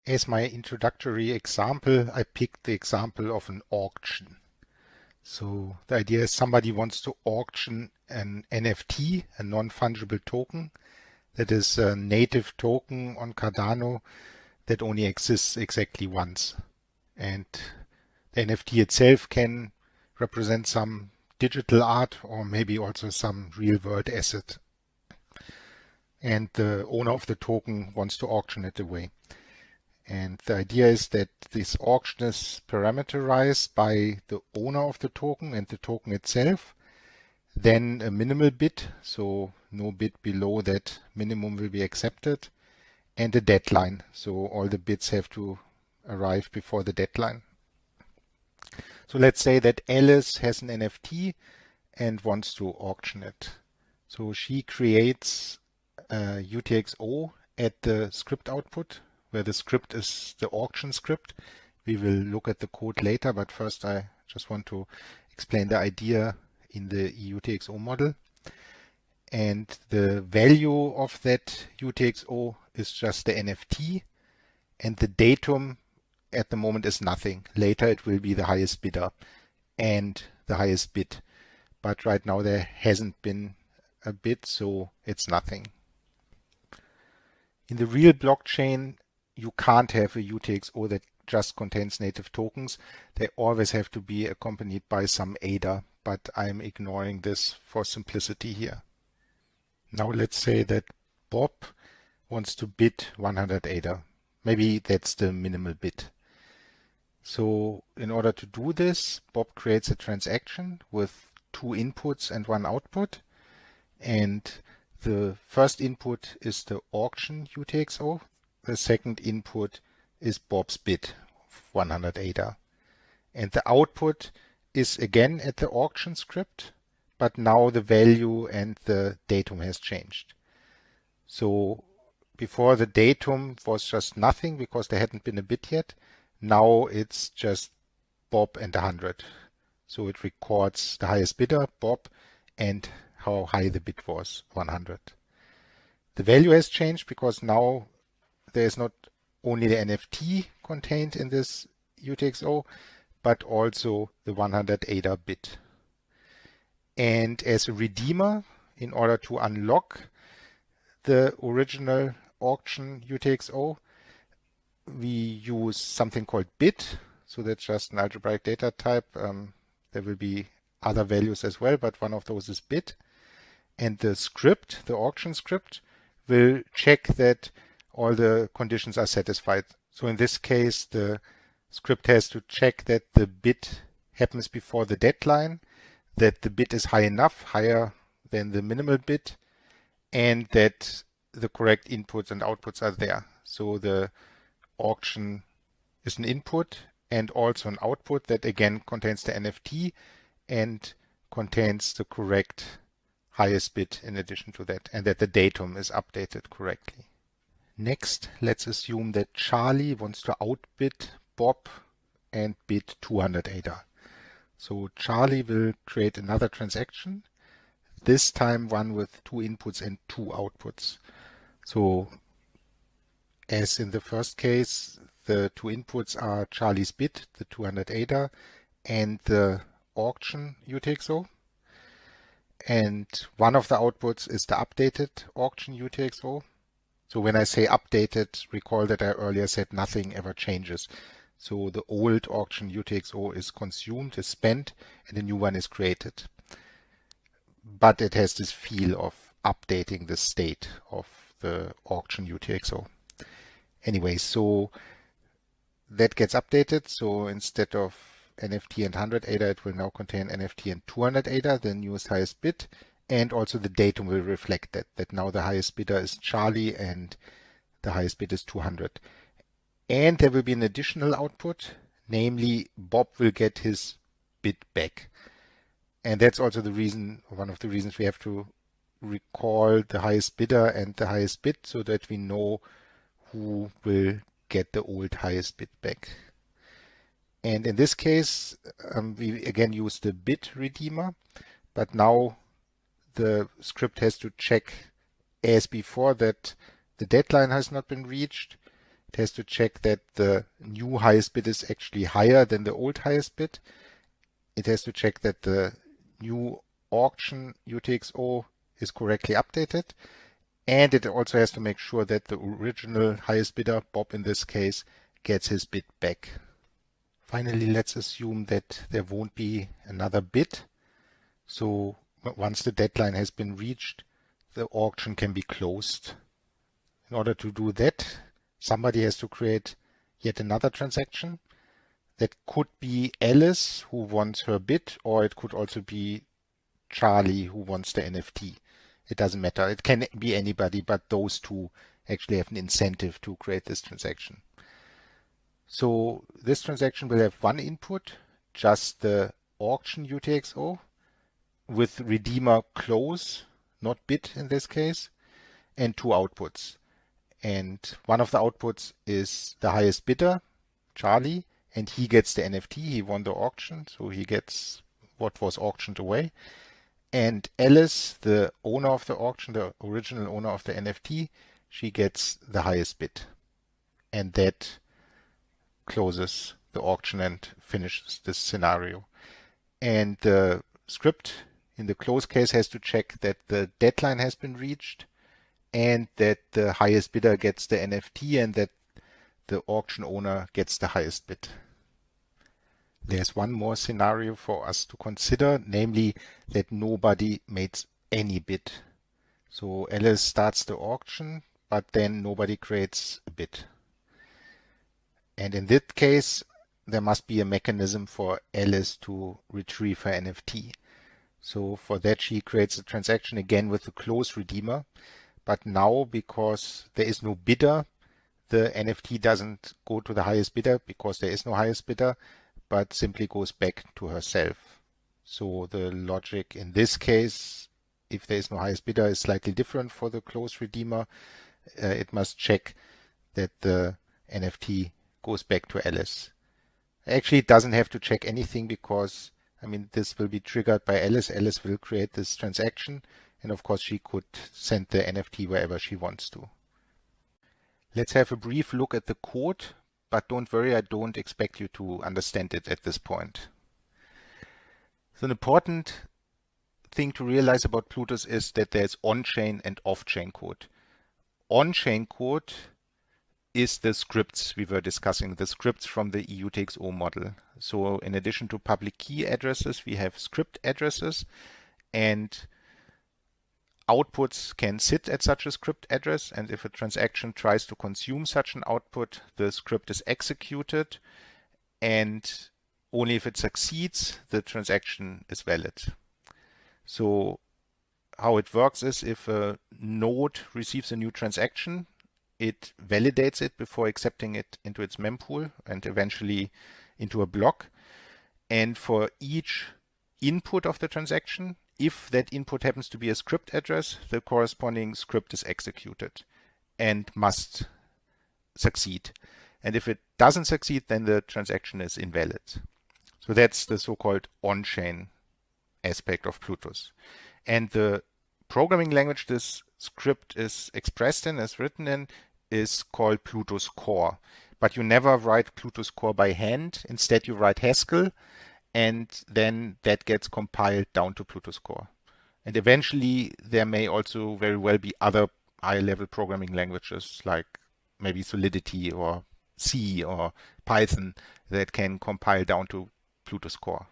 As my introductory example, I picked the example of an auction. So the idea is somebody wants to auction an NFT, a non-fungible token, that is a native token on Cardano that only exists exactly once. And the NFT itself can represent some digital art or maybe also some real-world asset. And the owner of the token wants to auction it away. And the idea is that this auction is parameterized by the owner of the token and the token itself, then a minimal bid, so no bid below that minimum will be accepted, and a deadline, so all the bids have to arrive before the deadline. So let's say that Alice has an NFT and wants to auction it. So she creates a UTXO at the script output, where the script is the auction script. We will look at the code later, but first I just want to explain the idea in the EUTxOModel. And the value of that UTXO is just the NFT, and the datum at the moment is nothing. Later it will be the highest bidder and the highest bid. But right now there hasn't been a bid, so it's nothing. In the real blockchain, you can't have a UTXO that just contains native tokens. They always have to be accompanied by some ADA, but I'm ignoring this for simplicity here. Now let's say that Bob wants to bid 100 ADA. Maybe that's the minimal bid. So in order to do this, Bob creates a transaction with 2 inputs and 1 output. And the first input is the auction UTXO. The second input is Bob's bid of 100 ADA. And the output is again at the auction script, but now the value and the datum has changed. So before the datum was just nothing because there hadn't been a bid yet. Now it's just Bob and 100. So it records the highest bidder, Bob, and how high the bid was, 100. The value has changed because now there is not only the NFT contained in this UTXO, but also the 100 ADA bid. And as a redeemer, in order to unlock the original auction UTXO, we use something called bid. So that's just an algebraic data type. There will be other values as well, but one of those is bid. And the script, the auction script, will check that all the conditions are satisfied. So in this case, the script has to check that the bid happens before the deadline, that the bid is high enough, higher than the minimal bid, and that the correct inputs and outputs are there. So the auction is an input and also an output that again contains the NFT and contains the correct highest bid in addition to that, and that the datum is updated correctly. Next, let's assume that Charlie wants to outbid Bob and bid 200 ADA. So Charlie will create another transaction, this time one with 2 inputs and 2 outputs. So as in the first case, the 2 inputs are Charlie's bid, the 200 ADA, and the auction UTXO. And one of the outputs is the updated auction UTXO. So when I say updated, recall that I earlier said nothing ever changes. So the old auction UTXO is consumed, is spent, and a new one is created. But it has this feel of updating the state of the auction UTXO. Anyway, so that gets updated. So instead of NFT and 100 ADA, it will now contain NFT and 200 ADA, the newest highest bid. And also the datum will reflect that now the highest bidder is Charlie and the highest bid is 200. And there will be an additional output, namely Bob will get his bid back. And that's also the reason, one of the reasons we have to recall the highest bidder and the highest bid so that we know who will get the old highest bid back. And in this case, we again use the bid redeemer, but now the script has to check as before that the deadline has not been reached It has to check that the new highest bid is actually higher than the old highest bid. It has to check that the new auction UTXO is correctly updated. And it also has to make sure that the original highest bidder, Bob in this case, gets his bid back. Finally, let's assume that there won't be another bid. So once the deadline has been reached, the auction can be closed. In order to do that, somebody has to create yet another transaction. That could be Alice, who wants her bid, or it could also be Charlie, who wants the NFT. It doesn't matter. It can be anybody, but those two actually have an incentive to create this transaction. So this transaction will have one input, just the auction UTXO, with redeemer close, not bid in this case, and two outputs. And one of the outputs is the highest bidder, Charlie, and he gets the NFT. He won the auction, so he gets what was auctioned away. And Alice, the owner of the auction, the original owner of the NFT, she gets the highest bid. And that closes the auction and finishes this scenario. And the script in the close case has to check that the deadline has been reached and that the highest bidder gets the NFT and that the auction owner gets the highest bid. There's one more scenario for us to consider, namely that nobody made any bid. So Alice starts the auction, but then nobody creates a bid. And in that case, there must be a mechanism for Alice to retrieve her NFT. So for that, she creates a transaction again with the close redeemer. But now, because there is no bidder, the NFT doesn't go to the highest bidder because there is no highest bidder, but simply goes back to herself. So the logic in this case, if there is no highest bidder, is slightly different for the close redeemer. It must check that the NFT goes back to Alice. Actually, it doesn't have to check anything because, this will be triggered by Alice. Alice will create this transaction, and of course, she could send the NFT wherever she wants to. Let's have a brief look at the code, but don't worry, I don't expect you to understand it at this point. So an important thing to realize about Plutus is that there's on-chain and off-chain code. On-chain code is the scripts we were discussing, the scripts from the EUTxOModel. So in addition to public key addresses, we have script addresses, and outputs can sit at such a script address, and if a transaction tries to consume such an output, the script is executed, and only if it succeeds, the transaction is valid. So how it works is if a node receives a new transaction, it validates it before accepting it into its mempool and eventually into a block. And for each input of the transaction, if that input happens to be a script address, the corresponding script is executed and must succeed. And if it doesn't succeed, then the transaction is invalid. So that's the so-called on-chain aspect of Plutus. And the programming language this script is expressed in, is written in, is called Plutus Core. But you never write Plutus Core by hand. Instead, you write Haskell, and then that gets compiled down to Plutus Core. And eventually, there may also very well be other high-level programming languages like maybe Solidity or C or Python that can compile down to Plutus Core.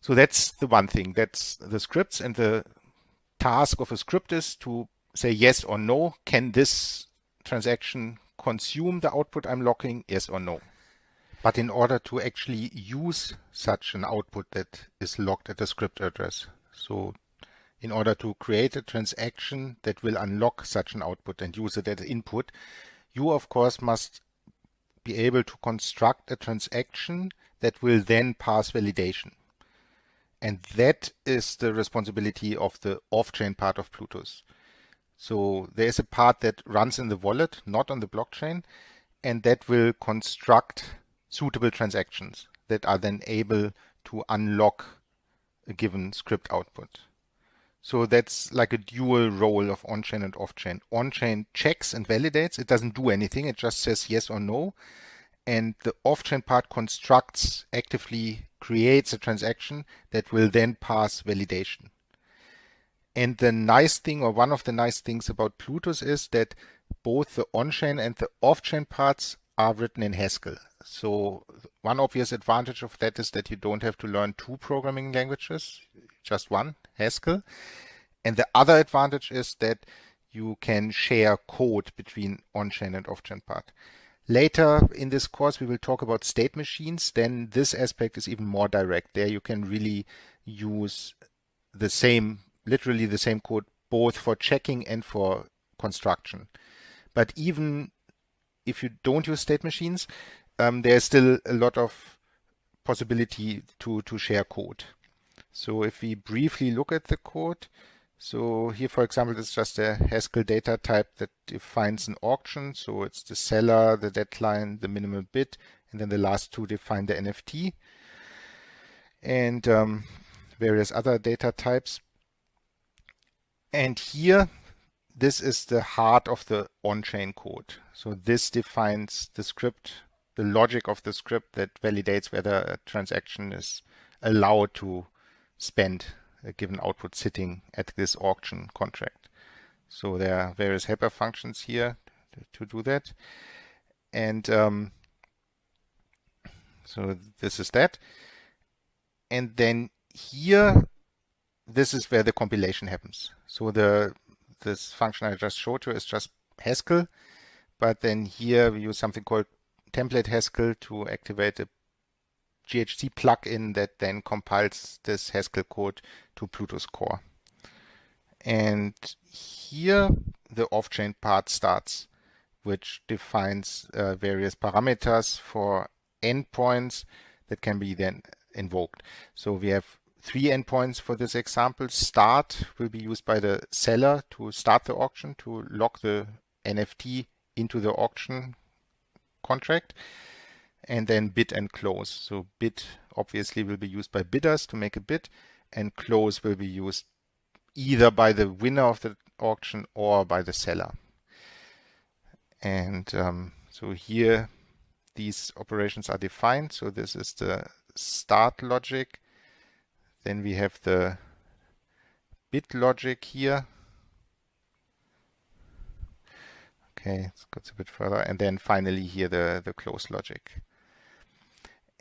So that's the one thing. That's the scripts, and the task of a script is to say yes or no. Can this transaction consume the output I'm locking? Yes or no. But in order to actually use such an output that is locked at a script address, so in order to create a transaction that will unlock such an output and use it as input, you of course must be able to construct a transaction that will then pass validation. And that is the responsibility of the off-chain part of Plutus. So there is a part that runs in the wallet, not on the blockchain, and that will construct suitable transactions that are then able to unlock a given script output. So that's like a dual role of on-chain and off-chain. On-chain checks and validates. It doesn't do anything. It just says yes or no. And the off-chain part constructs, actively creates a transaction that will then pass validation. And the nice thing, or one of the nice things about Plutus, is that both the on-chain and the off-chain parts are written in Haskell. So one obvious advantage of that is that you don't have to learn two programming languages, just one, Haskell. And the other advantage is that you can share code between on-chain and off-chain part. Later in this course, we will talk about state machines. Then this aspect is even more direct. There you can really use the same, literally the same code, both for checking and for construction. But even if you don't use state machines, there's still a lot of possibility to share code. So if we briefly look at the code, so here, for example, this is just a Haskell data type that defines an auction. So it's the seller, the deadline, the minimal bid, and then the last two define the NFT and various other data types. And here, this is the heart of the on-chain code. So this defines the script, the logic of the script that validates whether a transaction is allowed to spend a given output sitting at this auction contract. So there are various helper functions here to do that. And so this is that. And then here, this is where the compilation happens. So this function I just showed you is just Haskell, but then here we use something called template Haskell to activate a GHC plugin that then compiles this Haskell code to Plutus core. And here the off-chain part starts, which defines various parameters for endpoints that can be then invoked. So we have three endpoints for this example. Start will be used by the seller to start the auction, to lock the NFT into the auction contract. And then bid and close. So bid obviously will be used by bidders to make a bid, and close will be used either by the winner of the auction or by the seller. And so here these operations are defined. So this is the start logic. Then we have the bid logic here. Okay, let's go a bit further. And then finally here the close logic.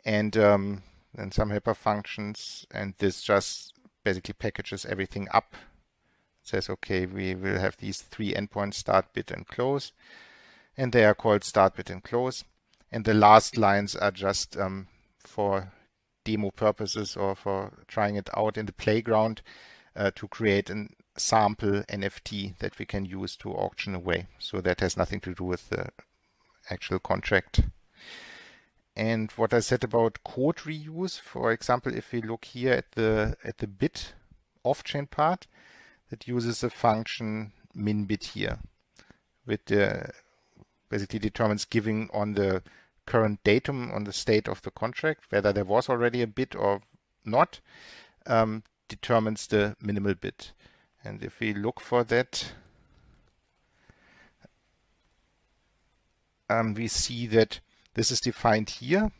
And then some helper functions, and this just basically packages everything up. It says, okay, we will have these three endpoints, start, bid, and close. And they are called start, bid, and close. And the last lines are just for demo purposes or for trying it out in the playground to create a sample NFT that we can use to auction away. So that has nothing to do with the actual contract. And what I said about code reuse, for example, if we look here at the bid off-chain part, that uses a function min-bid here, with basically determines giving on the current datum on the state of the contract, whether there was already a bid or not, determines the minimal bid. And if we look for that, we see that this is defined here,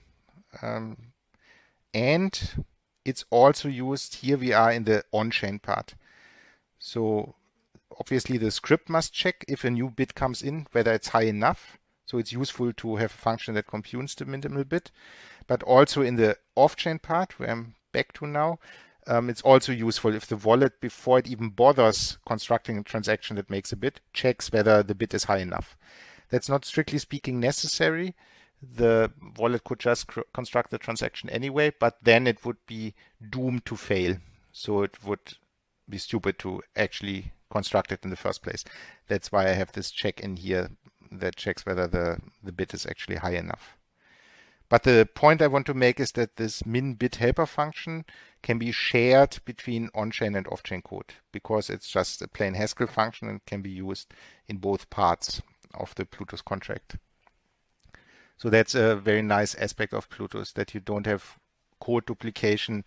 and it's also used here. We are in the on-chain part. So obviously the script must check if a new bid comes in, whether it's high enough. So it's useful to have a function that computes the minimal bid. But also in the off-chain part, where I'm back to now, it's also useful if the wallet, before it even bothers constructing a transaction that makes a bid, checks whether the bid is high enough. That's not strictly speaking necessary. The wallet could just construct the transaction anyway, but then it would be doomed to fail. So it would be stupid to actually construct it in the first place. That's why I have this check in here that checks whether the bid is actually high enough. But the point I want to make is that this min-bid helper function can be shared between on-chain and off-chain code, because it's just a plain Haskell function and can be used in both parts of the Plutus contract. So that's a very nice aspect of Plutus, that you don't have code duplication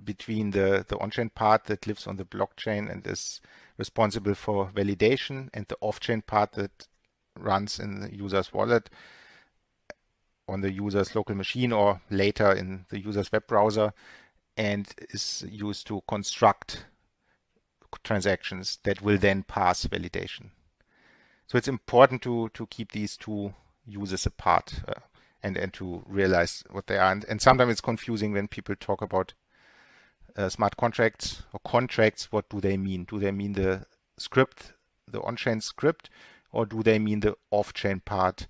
between the on-chain part that lives on the blockchain and is responsible for validation, and the off-chain part that runs in the user's wallet on the user's local machine or later in the user's web browser, and is used to construct transactions that will then pass validation. So it's important to keep these two uses apart and to realize what they are. And sometimes it's confusing when people talk about smart contracts or contracts. What do they mean? Do they mean the script, the on-chain script, or do they mean the off-chain part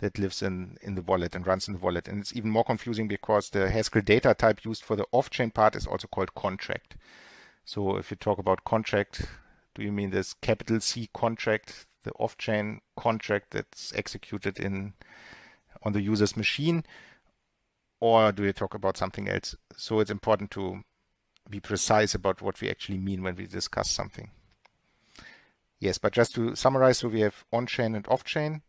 that lives in the wallet and runs in the wallet? And it's even more confusing because the Haskell data type used for the off-chain part is also called contract. So if you talk about contract, do you mean this capital C contract, the off-chain contract that's executed on the user's machine, or do you talk about something else? So it's important to be precise about what we actually mean when we discuss something. Yes, but just to summarize, so we have on-chain and off-chain.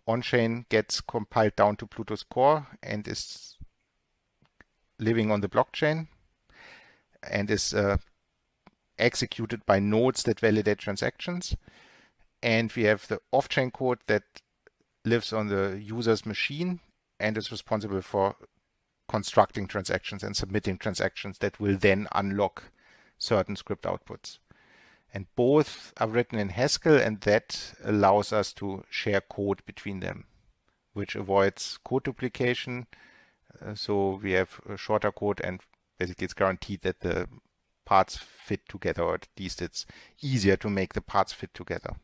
On-chain gets compiled down to Plutus core and is living on the blockchain and is executed by nodes that validate transactions. And we have the off-chain code that lives on the user's machine and is responsible for constructing transactions and submitting transactions that will then unlock certain script outputs. And both are written in Haskell, and that allows us to share code between them, which avoids code duplication. So we have a shorter code, and basically it's guaranteed that the parts fit together, or at least it's easier to make the parts fit together.